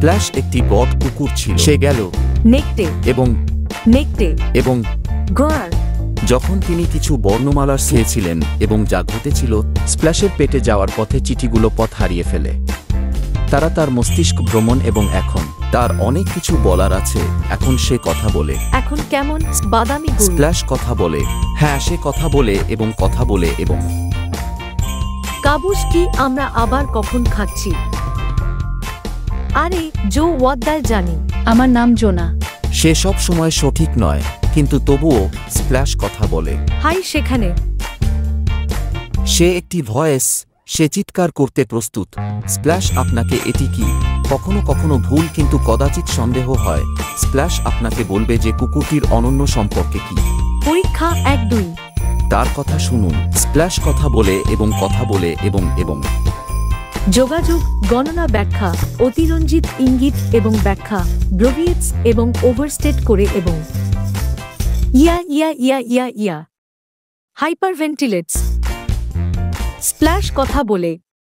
Splash একটি বট কুকুর ছিল। সে গেল নেকটে এবং নেকটে এবং গোয়ার। যখন তিনি কিছু বর্ণমালা চেয়েছিলেন এবং যা ঘটেছিল, স্প্ল্যাশের পেটে যাওয়ার পথে চিঠিগুলো পথ হারিয়ে ফেলে। তারা তার মস্তিষ্ক ভ্রমণ এবং এখন তার অনেক কিছু বলার আছে। এখন সে কথা বলে। এখন কেমন বাদামি গুড়। স্প্ল্যাশ কথা বলে। হ্যাঁ, সে কথা বলে এবং কথা বলে এবং কাবুস কি আমরা আবার কখন খাচ্ছি? আরে জো ওয়াদ্দায় জানি। আমার নাম জোনা। সে সব সময় সঠিক নয়, কিন্তু তবুও স্প্ল্যাশ কথা বলে। হাই সেখানে। সে একটি ভয়েস। সে চিৎকার করতে প্রস্তুত। স্প্ল্যাশ আপনাকে এটি কি? কখনো কখনো ভুল, কিন্তু কদাচিৎ সন্দেহ হয়। স্প্ল্যাশ আপনাকে বলবে যে কুকুরটির অনন্য সম্পর্কে কি। পরীক্ষা 1-2। তার কথা শুনুন। স্প্ল্যাশ কথা বলে এবং কথা বলে এবং এবং যোগাযোগ, গণনা, ব্যাখ্যা, অতিরঞ্জিত ইঙ্গিত এবং ব্যাখ্যা, ব্রোভিয়েটস এবং ওভারস্টেট করে এবং ইয়া হাইপারভেন্টিলেটস। স্প্ল্যাশ কথা বলে।